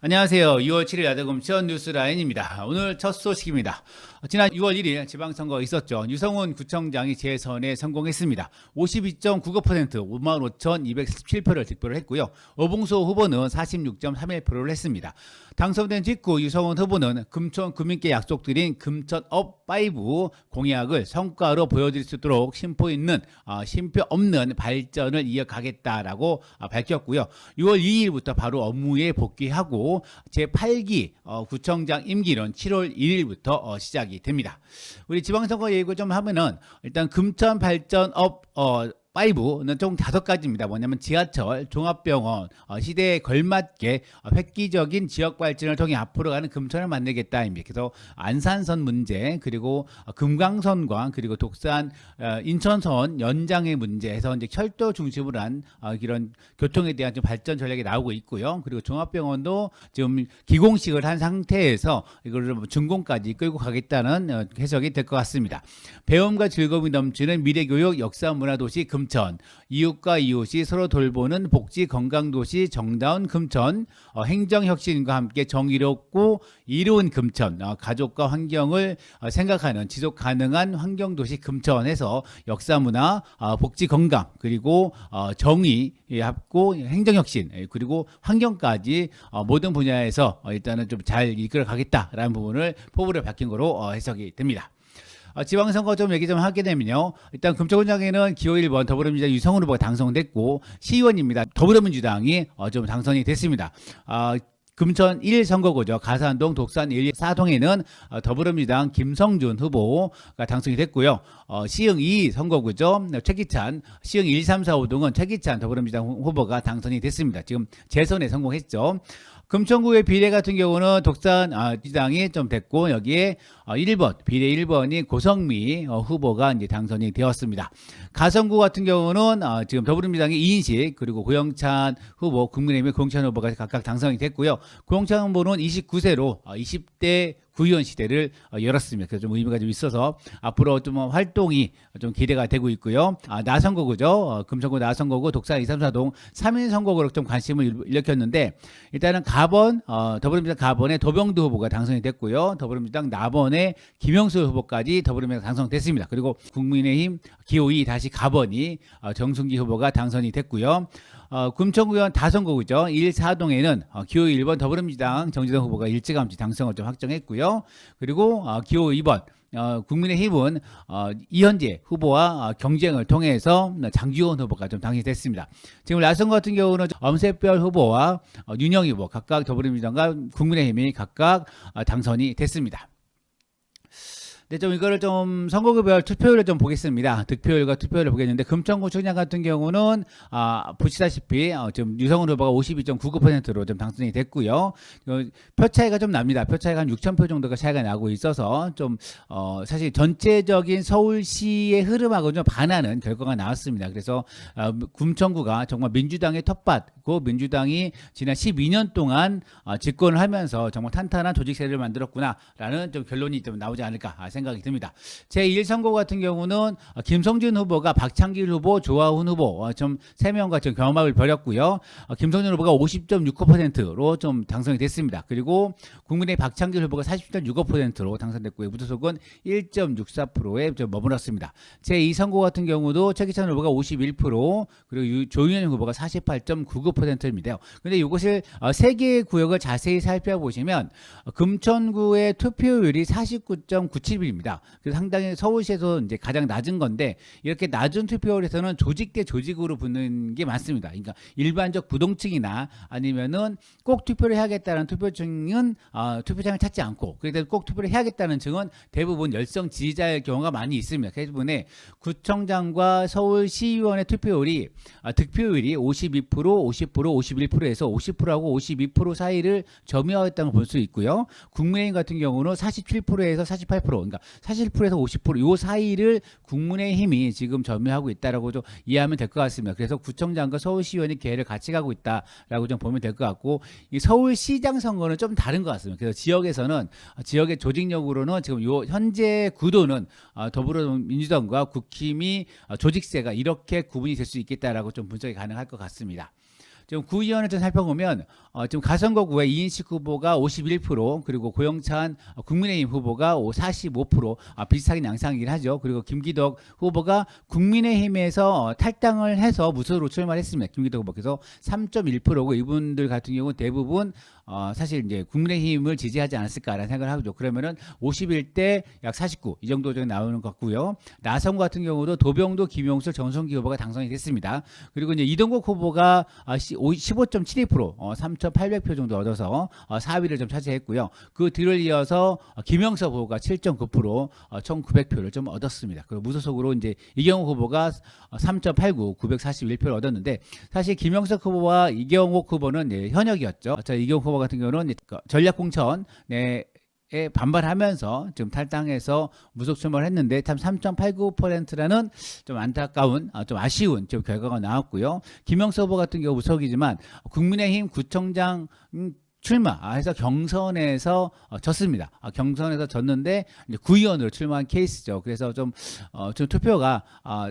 안녕하세요. 2월 7일 야대금천 뉴스라인입니다. 오늘 첫 소식입니다. 지난 6월 1일 지방선거 있었죠. 유성훈 구청장이 재선에 성공했습니다. 52.99% 55,217표를 득표를 했고요. 오봉수 후보는 46.31%를 했습니다. 당선된 직후 유성훈 후보는 금천 구민께 약속드린 금천업5 공약을 성과로 보여드릴 수 있도록 심포 있는 심표 없는 발전을 이어가겠다라고 밝혔고요. 6월 2일부터 바로 업무에 복귀하고 제8기 구청장 임기는 7월 1일부터 시작이 됩니다. 우리 지방선거 얘기 좀 하면은 일단 금천 발전업 5는 총 5가지입니다. 뭐냐면 지하철, 종합병원, 시대에 걸맞게 획기적인 지역 발전을 통해 앞으로 가는 금천을 만들겠다입니다. 그래서 안산선 문제, 그리고 금강선과 그리고 독산 인천선 연장의 문제에서 이제 철도 중심으로 한 이런 교통에 대한 좀 발전 전략이 나오고 있고요. 그리고 종합병원도 지금 기공식을 한 상태에서 이걸 준공까지 끌고 가겠다는 해석이 될 것 같습니다. 배움과 즐거움이 넘치는 미래교육 역사문화도시 금천, 이웃과 이웃이 서로 돌보는 복지 건강도시 정다운 금천, 행정혁신과 함께 정의롭고 이로운 금천, 가족과 환경을 생각하는 지속가능한 환경도시 금천에서 역사문화, 복지 건강, 그리고 정의, 합고 행정혁신, 그리고 환경까지 모든 분야에서 일단은 좀 잘 이끌어 가겠다라는 부분을 포부를 밝힌 거로 해석이 됩니다. 지방선거 좀 얘기 좀 하게 되면요. 일단 금천구청장에는 기호 1번 더불어민주당 유성훈 후보가 당선됐고 시의원입니다. 더불어민주당이 좀 당선이 됐습니다. 금천 1선거구죠. 가산동, 독산 1, 4동에는 더불어민주당 김성준 후보가 당선이 됐고요. 시흥 2선거구죠. 최기찬, 시흥 1, 3, 4, 5동은 최기찬 더불어민주당 후보가 당선이 됐습니다. 지금 재선에 성공했죠. 금천구의 비례 같은 경우는 독산 지당이 좀 됐고 여기에 1번 비례 1번이 고성미 후보가 이제 당선이 되었습니다. 가성구 같은 경우는 지금 더불어민주당이 이인식 그리고 고영찬 후보, 국민의힘의 고영찬 후보가 각각 당선이 됐고요. 고영찬 후보는 29세로 20대 구의원 시대를 열었습니다. 그래서 좀 의미가 좀 있어서 앞으로 좀 활동이 좀 기대가 되고 있고요. 나선거구죠. 금천구 나선거구 독산 2, 3, 4동 3인 선거구로 좀 관심을 일으켰는데 일단은 가번 더불어민주당 가번의 도병두 후보가 당선이 됐고요. 더불어민주당 나번의 김영수 후보까지 더불어민주당 당선됐습니다. 그리고 국민의힘 기호 2 다시 가번이 정순기 후보가 당선이 됐고요. 금천구의원 다선거구죠. 1, 4동에는 기호 1번 더불어민주당 정지동 후보가 일찌감치 당선을 좀 확정했고요. 그리고 기호 2번 국민의힘은 이현재 후보와 경쟁을 통해서 장기원 후보가 좀 당선됐습니다. 지금 나선거 같은 경우는 엄세별 후보와 윤영희 후보 각각 더불어민주당과 국민의힘이 각각 당선이 됐습니다. 네, 좀 이거를 좀 선거구별 투표율을 좀 보겠습니다. 득표율과 투표율을 보겠는데 금천구청장 같은 경우는 보시다시피 지금 유성훈 후보가 52.99%로 좀 당선이 됐고요. 표 차이가 좀 납니다. 표 차이가 한 6,000표 정도가 차이가 나고 있어서 좀 사실 전체적인 서울시의 흐름하고 좀 반하는 결과가 나왔습니다. 그래서 금천구가 정말 민주당의 텃밭고 민주당이 지난 12년 동안 집권을 하면서 정말 탄탄한 조직세를 만들었구나라는 좀 결론이 좀 나오지 않을까 생각이 듭니다. 제1선거 같은 경우는 김성준 후보가 박창길 후보, 조하훈 후보 좀 3명과 좀 경합을 벌였고요. 김성준 후보가 50.69%로 좀 당선이 됐습니다. 그리고 국민의 박창길 후보가 40.65%로 당선됐고요. 무소속은 1.64%에 좀 머물렀습니다. 제2선거 같은 경우도 최기찬 후보가 51% 그리고 조윤현 후보가 48.99%입니다. 그런데 이것을 세 개의 구역을 자세히 살펴보시면 금천구의 투표율이 49.97%입니다. 그래서 상당히 서울시에서 이제 가장 낮은 건데 이렇게 낮은 투표율에서는 조직 대 조직으로 붙는 게 많습니다. 그러니까 일반적 부동층이나 아니면은 꼭 투표를 해야겠다는 투표층은 투표장을 찾지 않고 그래서 꼭 투표를 해야겠다는 층은 대부분 열성 지지자의 경우가 많이 있습니다. 그래서 때문에 구청장과 서울시의원의 투표율이 득표율이 52%, 50%, 51%에서 50%하고 52% 사이를 점유하였다는 걸 볼 수 있고요. 국민의힘 같은 경우는 47%에서 48%, 그러니까 47%에서 50% 요 사이를 국민의힘이 지금 점유하고 있다라고 좀 이해하면 될 것 같습니다. 그래서 구청장과 서울시의원이 기회를 같이 가고 있다라고 좀 보면 될 것 같고 이 서울시장 선거는 좀 다른 것 같습니다. 그래서 지역에서는 지역의 조직력으로는 지금 요 현재 구도는 더불어민주당과 국힘이 조직세가 이렇게 구분이 될 수 있겠다라고 좀 분석이 가능할 것 같습니다. 지금 구의원을 좀 살펴보면 지금 가선거구의 이인식 후보가 51% 그리고 고영찬 국민의힘 후보가 45% 비슷하게 양상이긴 하죠. 그리고 김기덕 후보가 국민의힘에서 탈당을 해서 무소속으로 출마를 했습니다. 김기덕 후보께서 3.1%고 이분들 같은 경우 대부분 사실 이제 국민의힘을 지지하지 않았을까라는 생각을 하죠. 그러면은 51대 약 49 이 정도 나오는 것 같고요. 나성 같은 경우도 도병도, 김용술, 정성기 후보가 당선이 됐습니다. 그리고 이제 이동국 후보가 15.72% 3,800표 정도 얻어서 4위를 좀 차지했고요. 그 뒤를 이어서 김영석 후보가 7.9% 1,900표를 좀 얻었습니다. 그리고 무소속으로 이제 이경욱 후보가 3.89 941표를 얻었는데 사실 김영석 후보와 이경욱 후보는 현역이었죠. 이경욱 후보 같은 경우는 전략공천에 반발하면서 지금 탈당해서 무속 출마를 했는데 참 3.89%라는 좀 안타까운 좀 아쉬운 좀 결과가 나왔고요. 김영수 후보 같은 경우 무속이지만 국민의힘 구청장 출마해서 경선에서 졌습니다. 경선에서 졌는데 이제 구의원으로 출마한 케이스죠. 그래서 좀 투표가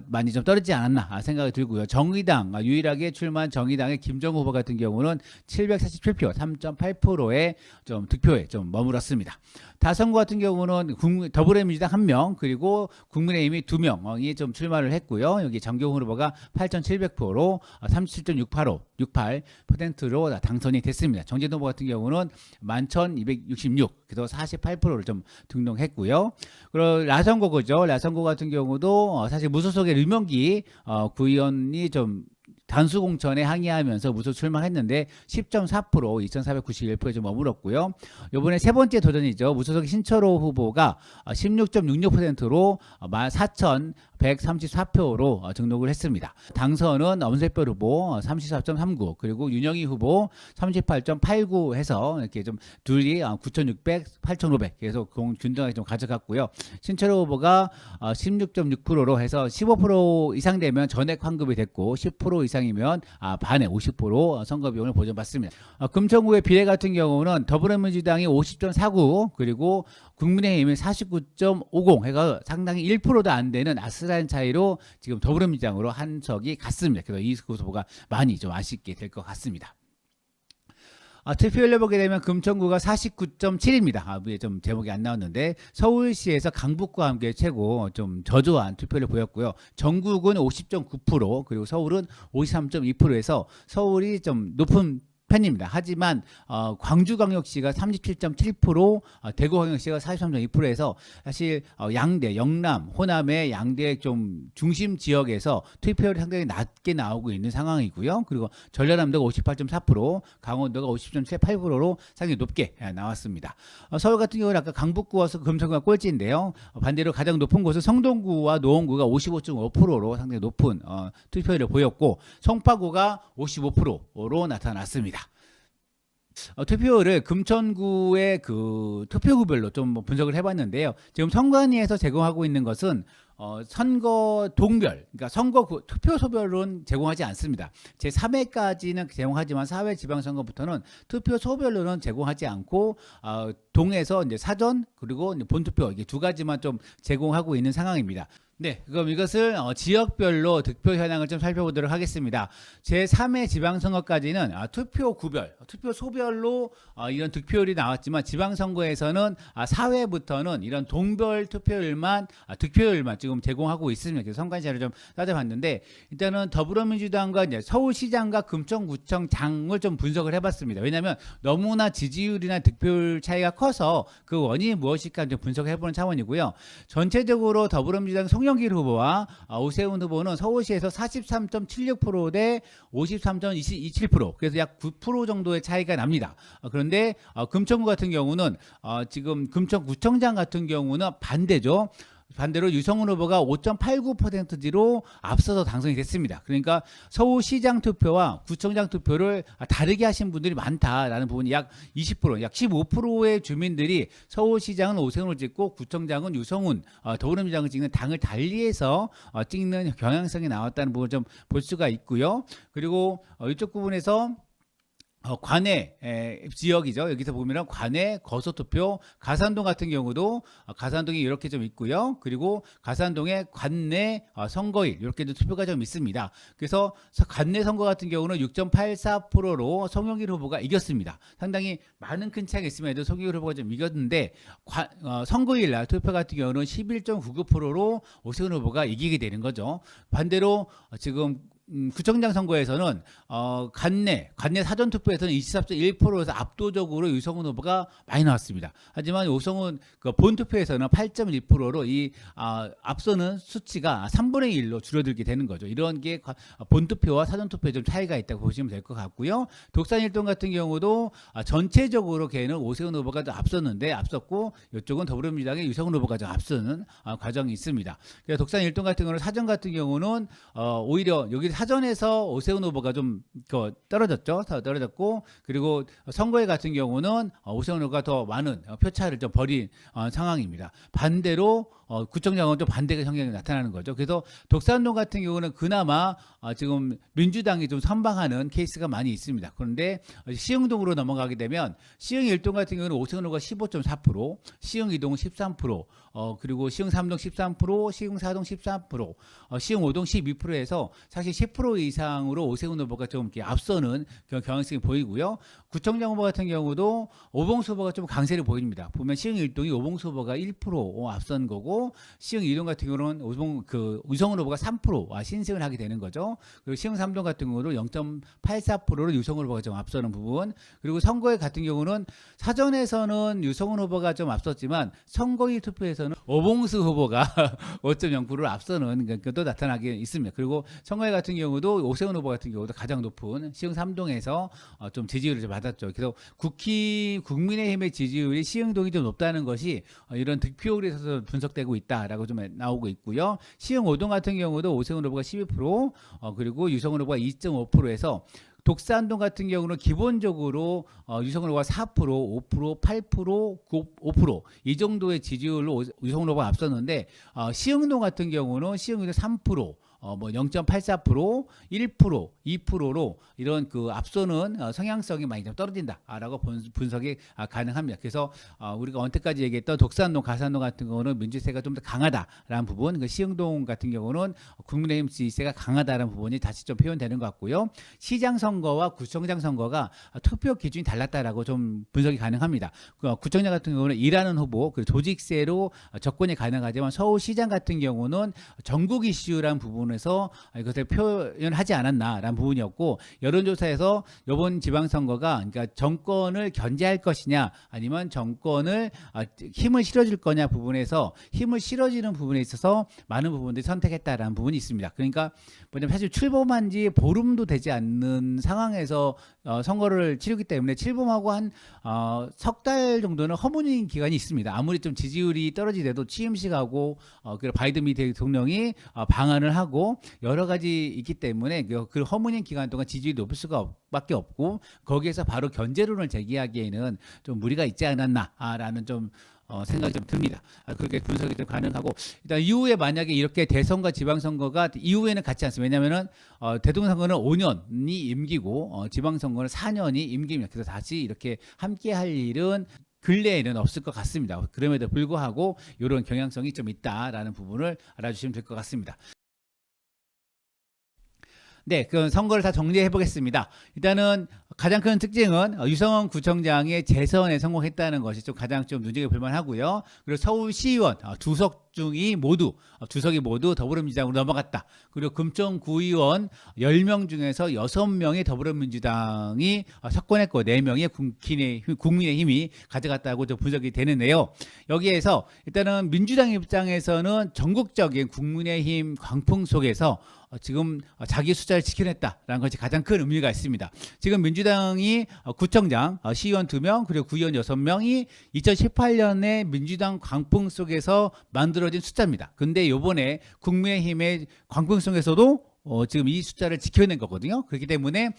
많이 좀 떨어지지 않았나 생각이 들고요. 정의당 유일하게 출마한 정의당의 김정우 후보 같은 경우는 747표 3.8%의 좀 득표에 좀 머물렀습니다. 다선거 같은 경우는 더불어민주당 1명 그리고 국민의힘이 2명이 좀 출마를 했고요. 여기 정경훈 후보가 8,700표로 37.68%로 당선이 됐습니다. 정재동 후보 같은 경우는 11,266 그래서 48%를 좀 등록했고요. 그리고 라선거구죠. 라선거 같은 경우도 사실 무소속의 류명기 구의원이 좀 단수 공천에 항의하면서 무소속 출마했는데 10.4% 2,491표에 좀 머물렀고요. 이번에 세 번째 도전이죠. 무소속 신철호 후보가 16.66%로 14,134표로 등록을 했습니다. 당선은 엄세별 후보 34.39 그리고 윤영희 후보 38.89 해서 이렇게 좀 둘이 9,600, 8,500 계속 균등하게 좀 가져갔고요. 신철호 후보가 16.6%로 해서 15% 이상 되면 전액 환급이 됐고 10% 이상이면 반에 50% 선거 비용을 보전받습니다. 금천구의 비례 같은 경우는 더불어민주당이 50.49 그리고 국민의힘이 49.50 해가 상당히 1%도 안 되는 아슬한 차이로 지금 더불어민주당으로 한석이 갔습니다. 그래서 이승우 후보가 많이 좀 아쉽게 될 것 같습니다. 투표율을 보게 되면 금천구가 49.7입니다. 위에 좀 제목이 안 나왔는데 서울시에서 강북과 함께 최고 좀 저조한 투표를 보였고요. 전국은 50.9% 그리고 서울은 53.2%에서 서울이 좀 높은 편입니다. 하지만 광주광역시가 37.7%, 대구광역시가 43.2%에서 사실 양대, 영남, 호남의 양대 좀 중심 지역에서 투표율이 상당히 낮게 나오고 있는 상황이고요. 그리고 전라남도가 58.4%, 강원도가 50.78%로 상당히 높게 나왔습니다. 서울 같은 경우는 아까 강북구와서 금천구가 꼴찌인데요. 반대로 가장 높은 곳은 성동구와 노원구가 55.5%로 상당히 높은 투표율을 보였고 송파구가 55%로 나타났습니다. 투표율을 금천구의 그 투표구별로 좀 분석을 해봤는데요. 지금 선관위에서 제공하고 있는 것은 선거 동별, 그러니까 투표소별로는 제공하지 않습니다. 제3회까지는 제공하지만 4회 지방선거부터는 투표소별로는 제공하지 않고 동에서 이제 사전 그리고 이제 본투표 이게 두 가지만 좀 제공하고 있는 상황입니다. 네, 그럼 이것을 지역별로 득표 현황을 좀 살펴보도록 하겠습니다. 제3회 지방선거까지는 투표구별, 투표소별로 이런 득표율이 나왔지만 지방선거에서는 4회부터는 이런 동별 투표율만 득표율만 지금 제공하고 있습니다. 그래서 선관 자료를 좀 따져봤는데 일단은 더불어민주당과 이제 서울시장과 금천구청장을 좀 분석을 해봤습니다. 왜냐하면 너무나 지지율이나 득표율 차이가 커서 그 원인이 무엇일까 좀 분석해보는 차원이고요. 전체적으로 더불어민주당 송영길 후보와 오세훈 후보는 서울시에서 43.76% 대 53.27% 그래서 약 9% 정도의 차이가 납니다. 그런데 금천구 같은 경우는 지금 금천구청장 같은 경우는 반대죠. 반대로 유성훈 후보가 5.89%로 앞서서 당선이 됐습니다. 그러니까 서울시장 투표와 구청장 투표를 다르게 하신 분들이 많다라는 부분이 약 20%, 약 15%의 주민들이 서울시장은 오세훈을 찍고 구청장은 유성훈, 더불어민주당을 찍는 당을 달리해서 찍는 경향성이 나왔다는 부분을 좀 볼 수가 있고요. 그리고 이쪽 부분에서 관내 지역이죠. 여기서 보면 관내 거소투표, 가산동 같은 경우도 가산동이 이렇게 좀 있고요. 그리고 가산동의 관내 선거일 이렇게 좀 투표가 좀 있습니다. 그래서 관내 선거 같은 경우는 6.84%로 송영길 후보가 이겼습니다. 상당히 많은 큰 차이가 있음에도 송영길 후보가 좀 이겼는데 선거일 날 투표 같은 경우는 11.99%로 오세훈 후보가 이기게 되는 거죠. 반대로 지금 구청장 선거에서는 관내 사전 투표에서는 24.1%에서 압도적으로 유성훈 후보가 많이 나왔습니다. 하지만 오성훈 본 투표에서는 8.1%로 이 앞서는 수치가 3분의 1로 줄어들게 되는 거죠. 이런 게 본 투표와 사전 투표에 좀 차이가 있다고 보시면 될 것 같고요. 독산 일동 같은 경우도 전체적으로 걔는 오세훈 후보가 더 앞섰고 이쪽은 더불어민주당의 유성훈 후보가 좀 앞서는 과정이 있습니다. 그래서 독산 일동 같은 경우는 사전 같은 경우는 오히려 여기 사전에서 오세훈 후보가 좀 떨어졌고 그리고 선거회 같은 경우는 오세훈 후보가 더 많은 표차를 좀 벌인 상황입니다. 반대로 구청장은 좀 반대의 성향이 나타나는 거죠. 그래서 독산동 같은 경우는 그나마 지금 민주당이 좀 선방하는 케이스가 많이 있습니다. 그런데 시흥동으로 넘어가게 되면 시흥 1동 같은 경우는 오세훈 후보가 15.4%, 시흥 2동 13%, 그리고 시흥 3동 13%, 시흥 4동 13%, 시흥 5동 12%에서 사실 10% 이상으로 오세훈 후보가 좀 이렇게 앞서는 그런 경향성이 보이고요. 구청장 후보 같은 경우도 오봉수 후보가 좀 강세를 보입니다. 보면 시흥 1동이 오봉수 후보가 1% 앞선 거고 시흥 2동 같은 경우는 유성훈 후보가 3% 신승을 하게 되는 거죠. 그리고 시흥 3동 같은 경우도 0.84%로 유성훈 후보가 좀 앞서는 부분. 그리고 선거회 같은 경우는 사전에서는 유성훈 후보가 좀 앞섰지만 선거일 투표에서는 오봉수 후보가 5.0%를 앞서는 것도 나타나게 있습니다. 그리고 선거회 같은 경우도 오세훈 후보 같은 경우도 가장 높은 시흥 3동에서 좀 지지율을 좀 받았죠. 그래서 국민의힘의 지지율이 시흥동이 좀 높다는 것이 이런 득표율에서 분석되고 있다라고 좀 나오고 있고요. 시흥 5동 같은 경우도 오세훈 후보가 12%, 그리고 유성훈 후보가 2.5%에서 독산동 같은 경우는 기본적으로 유성훈 후보가 4%, 5%, 8%, 5%이 정도의 지지율로 유성훈 후보가 앞섰는데 시흥동 같은 경우는 시흥동이 3%, 0.84%, 1%, 2%로 이런 앞서는 성향성이 많이 좀 떨어진다라고 분석이 가능합니다. 그래서 우리가 언제까지 얘기했던 독산동, 가산동 같은 경우는 민주세가 좀 더 강하다라는 부분, 시흥동 같은 경우는 국민의힘 지지세가 강하다라는 부분이 다시 좀 표현되는 것 같고요. 시장 선거와 구청장 선거가 투표 기준이 달랐다라고 좀 분석이 가능합니다. 구청장 같은 경우는 일하는 후보, 조직세로 접근이 가능하지만 서울시장 같은 경우는 전국 이슈라는 부분에서 이것을 표현하지 않았나라는 부분이었고, 여론조사에서 이번 지방선거가 그러니까 정권을 견제할 것이냐 아니면 정권을 힘을 실어줄 거냐 부분에서 힘을 실어주는 부분에 있어서 많은 부분들이 선택했다라는 부분이 있습니다. 그러니까 뭐냐면 사실 출범한 지 보름도 되지 않는 상황에서 선거를 치르기 때문에 출범하고 한 석 달 정도는 허무인 기간이 있습니다. 아무리 좀 지지율이 떨어지더라도 취임식하고 바이든 대통령이 방한을 하고 여러 가지 있기 때문에 그 허무인 기간 동안 지지율이 높을 수밖에 없고, 거기에서 바로 견제론을 제기하기에는 좀 무리가 있지 않았나라는 좀 생각이 좀 듭니다. 그렇게 분석이 좀 가능하고, 일단 이후에 만약에 이렇게 대선과 지방선거가 이후에는 같지 않습니다. 왜냐하면은 대통령 선거는 5년이 임기고 지방선거는 4년이 임기입니다. 그래서 다시 이렇게 함께 할 일은 근래에는 없을 것 같습니다. 그럼에도 불구하고 이런 경향성이 좀 있다라는 부분을 알아주시면 될 것 같습니다. 네, 그 선거를 다 정리해 보겠습니다. 일단은 가장 큰 특징은 유성훈 구청장의 재선에 성공했다는 것이 좀 가장 좀 눈여겨볼 만하고요. 그리고 서울시의원 두 석이 모두 더불어민주당으로 넘어갔다. 그리고 금천구의원 10명 중에서 6명이 더불어민주당이 석권했고 4명이 국민의힘이 가져갔다고 좀 분석이 되는데요. 여기에서 일단은 민주당 입장에서는 전국적인 국민의힘 광풍 속에서 지금 자기 숫자를 지켜냈다라는 것이 가장 큰 의미가 있습니다. 지금 민주당이 구청장, 시의원 2명, 그리고 구의원 6명이 2018년에 민주당 광풍 속에서 만들어진 숫자입니다. 근데 이번에 국민의힘의 광풍 속에서도 지금 이 숫자를 지켜낸 거거든요. 그렇기 때문에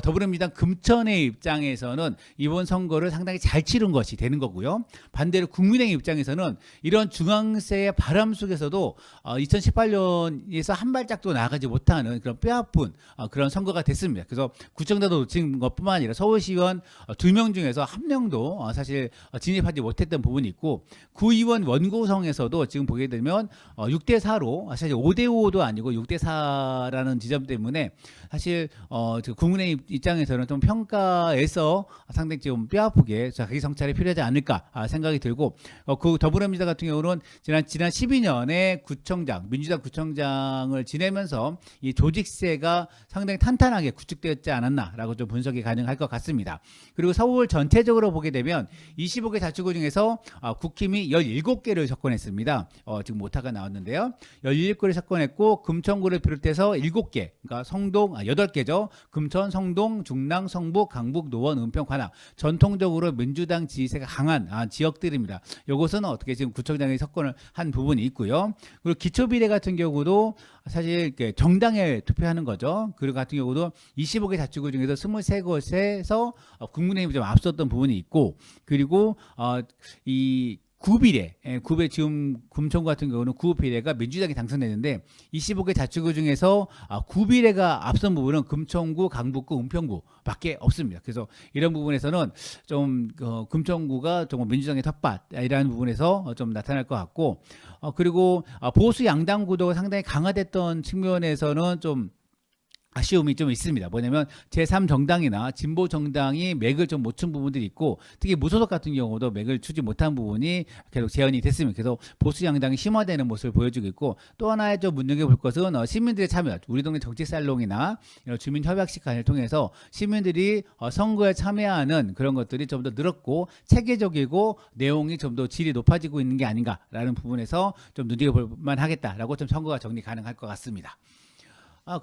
더불어민주당 금천의 입장에서는 이번 선거를 상당히 잘 치른 것이 되는 거고요. 반대로 국민의힘 입장에서는 이런 중앙세의 바람 속에서도 2018년에서 한 발짝도 나가지 못하는 그런 뼈아픈 그런 선거가 됐습니다. 그래서 구청장도 놓친 것뿐만 아니라 서울시의원 2명 중에서 1명도 사실 진입하지 못했던 부분이 있고, 구의원 원구성에서도 지금 보게 되면 6대4로 사실 5대5도 아니고 6대4라는 지점 때문에 사실 국민의 입장에서는 좀 평가에서 상당히 좀 뼈아프게 자기 성찰이 필요하지 않을까 생각이 들고, 그 더불어민주당 같은 경우는 지난 12년에 민주당 구청장을 지내면서 이 조직세가 상당히 탄탄하게 구축되었지 않았나라고 좀 분석이 가능할 것 같습니다. 그리고 서울 전체적으로 보게 되면 25개 자치구 중에서 국힘이 17개를 석권했습니다. 지금 오타가 나왔는데요. 17개를 석권했고, 금천구를 비롯해서 7개, 그러니까 8개죠. 금천, 성동, 중랑, 성북, 강북, 노원, 은평, 관악. 전통적으로 민주당 지지세가 강한 지역들입니다. 이것은 어떻게 지금 구청장이 석권을 한 부분이 있고요. 그리고 기초비례 같은 경우도 사실 정당에 투표하는 거죠. 그리고 같은 경우도 25개 자치구 중에서 23곳에서 국민의힘이 좀 앞섰던 부분이 있고, 그리고 이 구비례 지금 금천구 같은 경우는 구비례가 민주당이 당선됐는데 25개 자치구 중에서 구비례가 앞선 부분은 금천구, 강북구, 은평구밖에 없습니다. 그래서 이런 부분에서는 좀 금천구가 정말 민주당의 텃밭이라는 부분에서 좀 나타날 것 같고, 그리고 보수 양당 구도가 상당히 강화됐던 측면에서는 좀 아쉬움이 좀 있습니다. 뭐냐면 제3정당이나 진보정당이 맥을 좀 못 춘 부분들이 있고, 특히 무소속 같은 경우도 맥을 추지 못한 부분이 계속 재현이 됐습니다. 그래서 보수 양당이 심화되는 모습을 보여주고 있고, 또 하나의 좀 눈여겨볼 것은 시민들의 참여, 우리 동네 정치살롱이나 주민협약식관을 통해서 시민들이 선거에 참여하는 그런 것들이 좀 더 늘었고 체계적이고 내용이 좀 더 질이 높아지고 있는 게 아닌가라는 부분에서 좀 눈여겨볼 만하겠다라고 좀 선거가 정리 가능할 것 같습니다.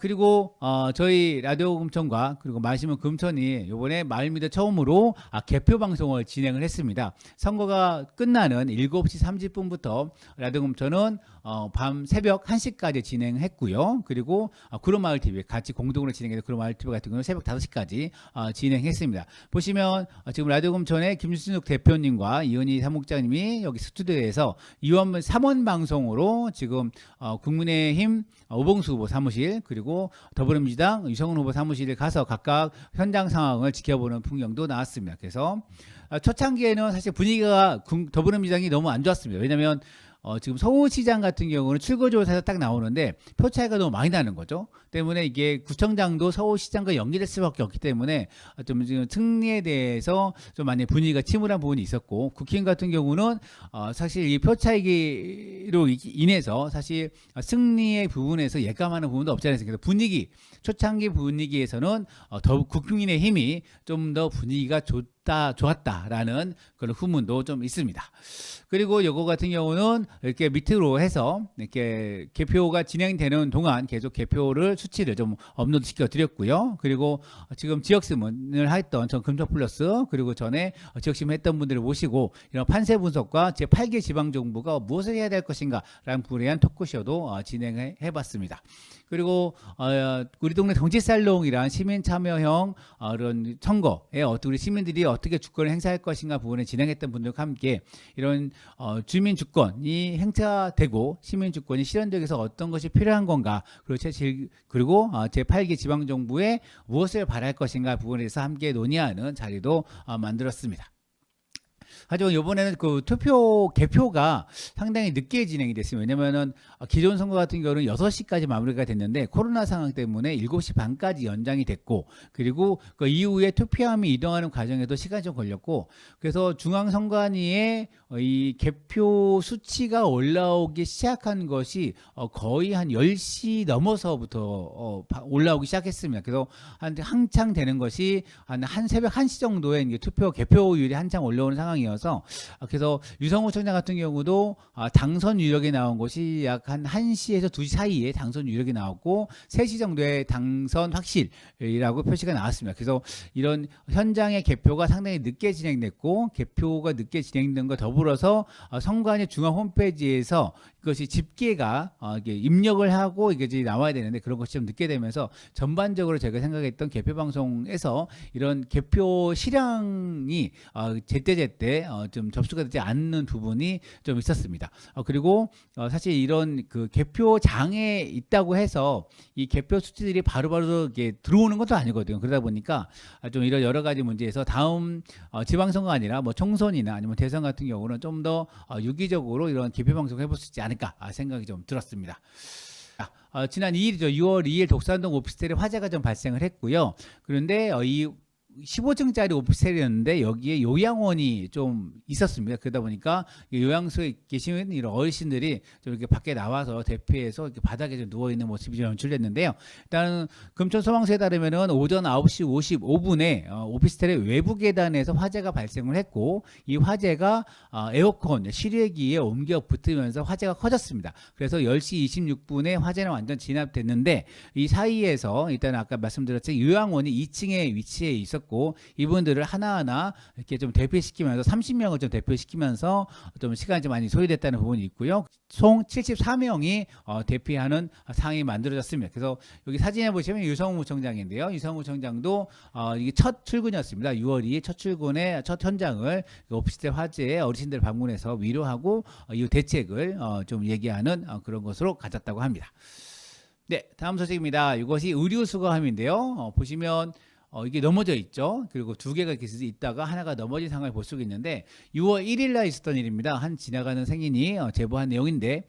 그리고 저희 라디오 금천과 그리고 마시면 금천이 이번에 마을미디어 처음으로 개표 방송을 진행을 했습니다. 선거가 끝나는 7시 30분부터 라디오 금천은 밤 새벽 1시까지 진행했고요. 그리고 구름마을TV 같이 공동으로 진행해서 구름마을TV 같은 경우는 새벽 5시까지 진행했습니다. 보시면 지금 라디오 금천의 김준숙 대표님과 이은희 사무국장님이 여기 스튜디오에서 3원 방송으로 지금 국민의힘 오봉수 후보 사무실, 그리고 더불어민주당 유성훈 후보 사무실에 가서 각각 현장 상황을 지켜보는 풍경도 나왔습니다. 그래서 초창기에는 사실 분위기가 더불어민주당이 너무 안 좋았습니다. 왜냐하면 지금 서울시장 같은 경우는 출구조사에서 딱 나오는데 표 차이가 너무 많이 나는 거죠. 때문에 이게 구청장도 서울시장과 연계될 수밖에 없기 때문에 좀 지금 승리에 대해서 좀 많이 분위기가 침울한 부분이 있었고, 국힘 같은 경우는 사실 이 표 차이로 인해서 사실 승리의 부분에서 예감하는 부분도 없지 않습니까? 그래서 초창기 분위기에서는 국민의 힘이 좀 더 분위기가 좋았다라는 그런 후문도 좀 있습니다. 그리고 요거 같은 경우는 이렇게 밑으로 해서 이렇게 개표가 진행되는 동안 계속 개표를 수치를 좀 업로드 시켜 드렸고요. 그리고 지금 지역신문을 했던 전 금천플러스, 그리고 전에 지역신문 했던 분들을 모시고 이런 판세 분석과 제8개 지방정부가 무엇을 해야 될 것인가 라는 부분에 대한 토크쇼도 진행해 봤습니다. 그리고 우리 동네 정치살롱이란 시민참여형 이런 선거에 우리 시민들이 어떻게 주권을 행사할 것인가 부분을 진행했던 분들과 함께 이런 주민 주권이 행사되고 시민 주권이 실현되기 위해서 어떤 것이 필요한 건가, 그리고 제8개 지방정부에 무엇을 바랄 것인가 부분에 대해서 함께 논의하는 자리도 만들었습니다. 하지만 이번에는 그 개표가 상당히 늦게 진행이 됐습니다. 왜냐면은 기존 선거 같은 경우는 6시까지 마무리가 됐는데 코로나 상황 때문에 7시 반까지 연장이 됐고, 그리고 그 이후에 투표함이 이동하는 과정에도 시간이 좀 걸렸고, 그래서 중앙선관위에 이 개표 수치가 올라오기 시작한 것이 거의 한 10시 넘어서부터 올라오기 시작했습니다. 그래서 한창 되는 것이 한 새벽 1시 정도에 이제 개표율이 한창 올라오는 상황이었는데, 상황이어서 그래서 유성우 청장 같은 경우도 당선 유력이 나온 것이 약 한 1시에서 2시 사이에 당선 유력이 나왔고 3시 정도에 당선 확실이라고 표시가 나왔습니다. 그래서 이런 현장의 개표가 상당히 늦게 진행됐고 개표가 늦게 진행된 것 더불어서 선관위 중앙 홈페이지에서 그것이 집계가 이게 입력을 하고 이게 이제 나와야 되는데 그런 것이 좀 늦게 되면서 전반적으로 제가 생각했던 개표 방송에서 이런 개표 실황이 제때제때 좀 접수가 되지 않는 부분이 좀 있었습니다. 그리고 사실 이런 그 개표장에 있다고 해서 이 개표 수치들이 바로바로 이게 들어오는 것도 아니거든요. 그러다 보니까 좀 이런 여러 가지 문제에서 다음 지방선거가 아니라 뭐 총선이나 아니면 대선 같은 경우는 좀 더 유기적으로 이런 개표 방송을 해볼 수 있지 않을까 생각이 좀 들었습니다. 지난 2일이죠. 6월 2일 독산동 오피스텔에 화재가 좀 발생을 했고요. 그런데 이 15층짜리 오피스텔이었는데 여기에 요양원이 좀 있었습니다. 그러다 보니까 요양소에 계시는 이런 어르신들이 좀 이렇게 밖에 나와서 대피해서 이렇게 바닥에 좀 누워 있는 모습이 좀 연출됐는데요. 일단 금천 소방서에 따르면은 오전 9시 55분에 오피스텔의 외부 계단에서 화재가 발생을 했고 이 화재가 에어컨 실외기에 옮겨 붙으면서 화재가 커졌습니다. 그래서 10시 26분에 화재는 완전 진압됐는데 이 사이에서 일단 아까 말씀드렸듯이 요양원이 2층에 위치해 있었고 이분들을 하나하나 이렇게 좀 대피시키면서 30명을 좀 대피시키면서 좀 시간이 좀 많이 소요됐다는 부분이 있고요. 총 74명이 대피하는 상황이 만들어졌습니다. 그래서 여기 사진에 보시면 유성우 청장인데요. 유성우 청장도 이게 첫 출근이었습니다. 6월 2일 첫 출근의 첫 현장을 오피스텔 화재에 어르신들 방문해서 위로하고 이후 대책을 좀 얘기하는 그런 것으로 가졌다고 합니다. 네, 다음 소식입니다. 이것이 의류 수거함인데요. 보시면 이게 넘어져 있죠. 그리고 두 개가 이렇게 있다가 하나가 넘어진 상황을 볼 수가 있는데 6월 1일 날 있었던 일입니다. 한 지나가는 생인이 제보한 내용인데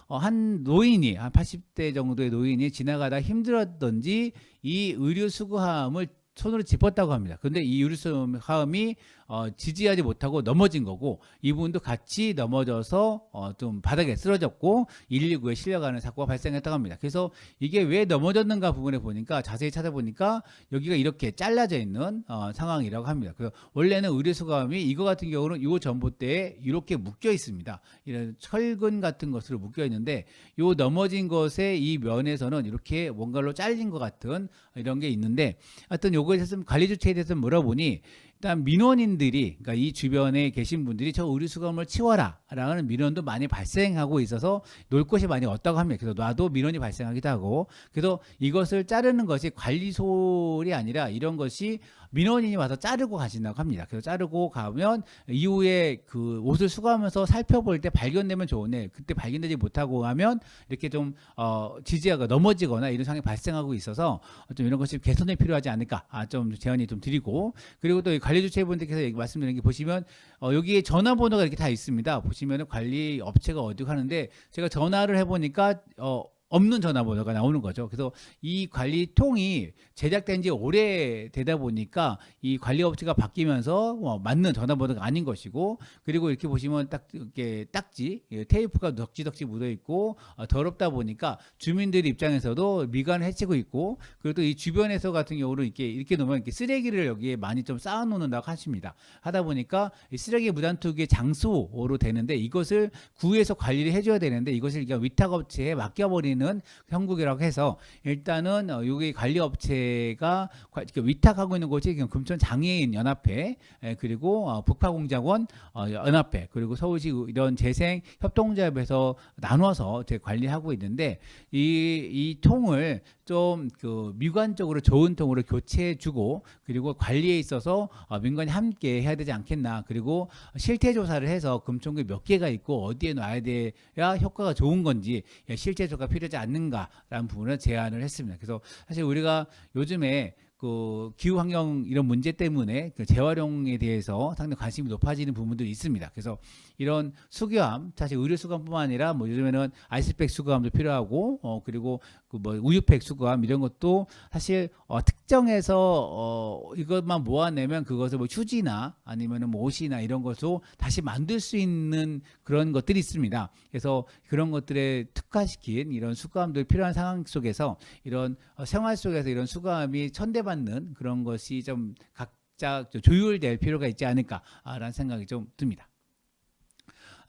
한 노인이 한 80대 정도의 노인이 지나가다 힘들었던지 이 의류 수거함을 손으로 짚었다고 합니다. 그런데 이 의류 수거함이 지지하지 못하고 넘어진 거고 이분도 같이 넘어져서 좀 바닥에 쓰러졌고 119에 실려가는 사고가 발생했다고 합니다. 그래서 이게 왜 넘어졌는가 부분에 보니까 자세히 찾아보니까 여기가 이렇게 잘라져 있는 상황이라고 합니다. 그래서 원래는 의료수거함이 이거 같은 경우는 이 전봇대에 이렇게 묶여 있습니다. 이런 철근 같은 것으로 묶여 있는데 이 넘어진 것의 이 면에서는 이렇게 뭔가로 잘린 것 같은 이런 게 있는데 하여튼 요거에 대해서 관리 주체에 대해서 물어보니 일단 민원인들이 그러니까 이 주변에 계신 분들이 저 의류수거함을 치워라 라는 민원도 많이 발생하고 있어서 놀 곳이 많이 없다고 합니다. 그래서 놔도 민원이 발생하기도 하고 그래서 이것을 자르는 것이 관리소리 아니라 이런 것이 민원인이 와서 자르고 가신다고 합니다. 그래서 자르고 가면 이후에 그 옷을 수거하면서 살펴볼 때 발견되면 좋은데 그때 발견되지 못하고 하면 이렇게 좀 지지하가 넘어지거나 이런 상황이 발생하고 있어서 좀 이런 것이 개선이 필요하지 않을까 좀 제안이 좀 드리고 그리고 또 관리 주체분들께서 말씀드린 게 보시면 여기에 전화번호가 이렇게 다 있습니다. 보시면 관리 업체가 어디고 하는데 제가 전화를 해보니까 없는 전화번호가 나오는 거죠. 그래서 이 관리통이 제작된 지 오래되다 보니까 이 관리업체가 바뀌면서 맞는 전화번호가 아닌 것이고 그리고 이렇게 보시면 딱 이렇게 딱지 테이프가 덕지덕지 묻어 있고 더럽다 보니까 주민들 입장에서도 미간을 해치고 있고 그리고 또 이 주변에서 같은 경우는 이렇게 놓으면 이렇게 쓰레기를 여기에 많이 좀 쌓아 놓는다고 하십니다. 하다 보니까 이 쓰레기 무단 투기 장소로 되는데 이것을 구에서 관리를 해줘야 되는데 이것을 그냥 위탁업체에 맡겨버리는 형국이라고 해서 일단은 여기 관리업체가 위탁하고 있는 곳이 금천 장애인 연합회 그리고 북파공작원 연합회 그리고 서울시 이런 재생 협동조합에서 나눠서 관리하고 있는데 이 통을 좀 그 미관적으로 좋은 통으로 교체해주고 그리고 관리에 있어서 민관이 함께 해야 되지 않겠나 그리고 실태 조사를 해서 금천구에 몇 개가 있고 어디에 놔야 돼야 효과가 좋은 건지 실태 조사가 필요하지 않는가라는 부분을 제안을 했습니다. 그래서 사실 우리가 요즘에 그 기후환경 이런 문제 때문에 그 재활용에 대해서 상당히 관심이 높아지는 부분들이 있습니다. 그래서 이런 수거함, 사실 의류 수거함뿐만 아니라 뭐 요즘에는 아이스팩 수거함도 필요하고 그리고 그 뭐 우유팩 수거함 이런 것도 사실 특정해서 이것만 모아내면 그것을 뭐 휴지나 아니면은 뭐 옷이나 이런 것으로 다시 만들 수 있는 그런 것들이 있습니다. 그래서 그런 것들에 특화시킨 이런 수거함들 필요한 상황 속에서 이런 생활 속에서 이런 수거함이 천대받는 그런 것이 좀 살짝 조율될 필요가 있지 않을까라는 생각이 좀 듭니다.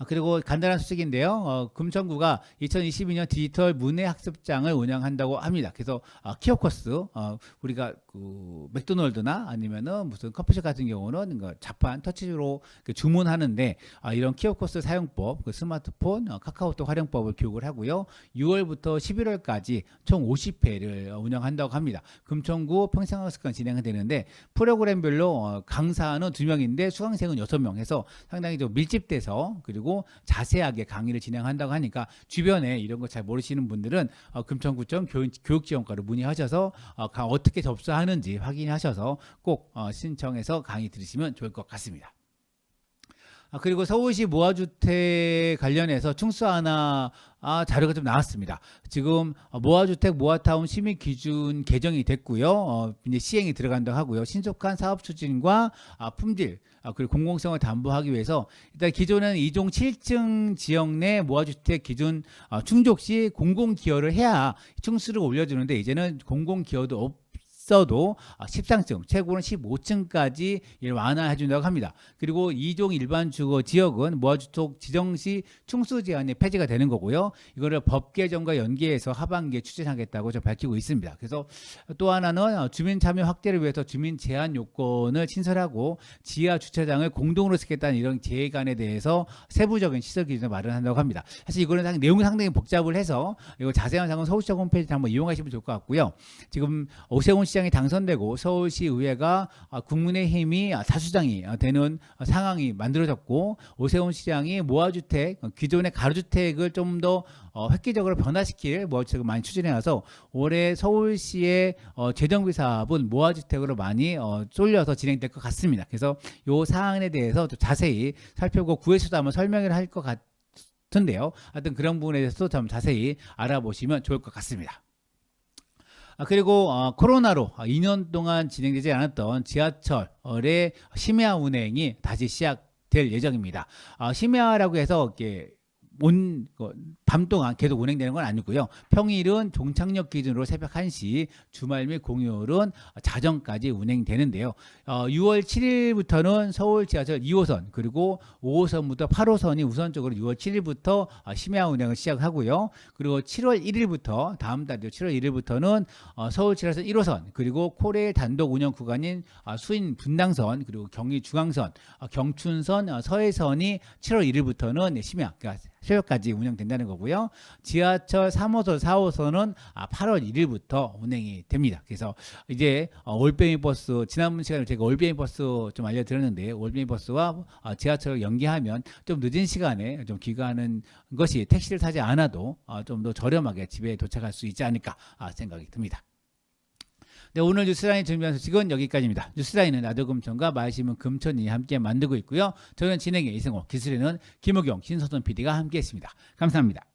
그리고 간단한 소식인데요. 금천구가 2022년 디지털 문해학습장을 운영한다고 합니다. 그래서 키오커스, 우리가 그 맥도날드나 아니면은 무슨 커피숍 같은 경우는 자판 터치로 주문하는데 이런 키오커스 사용법, 그 스마트폰, 카카오톡 활용법을 교육을 하고요. 6월부터 11월까지 총 50회를 운영한다고 합니다. 금천구 평생학습관 진행이 되는데 프로그램별로 강사는 2명인데 수강생은 6명 해서 상당히 좀 밀집돼서 그리고 자세하게 강의를 진행한다고 하니까 주변에 이런 거 잘 모르시는 분들은 금천구청 교육지원과로 문의하셔서 어떻게 접수하는지 확인하셔서 꼭 신청해서 강의 들으시면 좋을 것 같습니다. 그리고 서울시 모아주택 관련해서 충수 하나 자료가 좀 나왔습니다. 지금 모아주택 모아타운 심의 기준 개정이 됐고요. 이제 시행이 들어간다고 하고요. 신속한 사업 추진과 품질 그리고 공공성을 담보하기 위해서 일단 기존에는 2종 7층 지역 내 모아주택 기준 충족 시 공공기여를 해야 충수를 올려주는데 이제는 공공기여도 있어도 13층, 최고는 15층까지 완화해 준다고 합니다. 그리고 2종 일반 주거 지역은 모아주택 지정시 충수 제한이 폐지가 되는 거고요. 이거를 법 개정과 연계해서 하반기에 추진하겠다고 밝히고 있습니다. 그래서 또 하나는 주민 참여 확대를 위해서 주민 제한 요건을 신설하고 지하 주차장을 공동으로 쓰겠다는 이런 계획안에 대해서 세부적인 시설 기준을 마련한다고 합니다. 사실 이거는 내용이 상당히 복잡을 해서 이거 자세한 사항은 서울시청 홈페이지 한번 이용하시면 좋을 것 같고요. 지금 오세훈 시장이 당선되고 서울시 의회가 국민의힘이 다수당이 되는 상황이 만들어졌고 오세훈 시장이 모아주택 기존의 가로주택을 좀 더 획기적으로 변화시킬 모아주택을 많이 추진해와서 올해 서울시의 재정비 사업은 모아주택으로 많이 쏠려서 진행될 것 같습니다. 그래서 이 사안에 대해서 좀 자세히 살펴보고 구에서도 한번 설명을 할 것 같은데요. 하여튼 그런 부분에 대해서도 좀 자세히 알아보시면 좋을 것 같습니다. 그리고 코로나로 2년 동안 진행되지 않았던 지하철의 심야 운행이 다시 시작될 예정입니다. 심야라고 해서 이렇게 밤 동안 계속 운행되는 건 아니고요. 평일은 종착역 기준으로 새벽 1시, 주말 및 공휴일은 자정까지 운행되는데요. 6월 7일부터는 서울 지하철 2호선 그리고 5호선부터 8호선이 우선적으로 6월 7일부터 심야 운행을 시작하고요. 그리고 7월 1일부터 다음 달이죠. 7월 1일부터는 서울 지하철 1호선 그리고 코레일 단독 운영 구간인 수인 분당선 그리고 경의 중앙선, 경춘선, 서해선이 7월 1일부터는 심야 그러니까 새벽까지 운영된다는 거고요. 지하철 3호선, 4호선은 8월 1일부터 운행이 됩니다. 그래서 이제 올빼미 버스 지난번 시간에 제가 올빼미 버스 좀 알려드렸는데 올빼미 버스와 지하철을 연계하면 좀 늦은 시간에 좀 귀가하는 것이 택시를 타지 않아도 좀 더 저렴하게 집에 도착할 수 있지 않을까 생각이 듭니다. 네, 오늘 뉴스라인 준비한 소식은 여기까지입니다. 뉴스라인은 나도금천과 마이시문 금천이 함께 만들고 있고요. 저는 진행의 이승호, 기술에는 김호경, 신서준 PD가 함께했습니다. 감사합니다.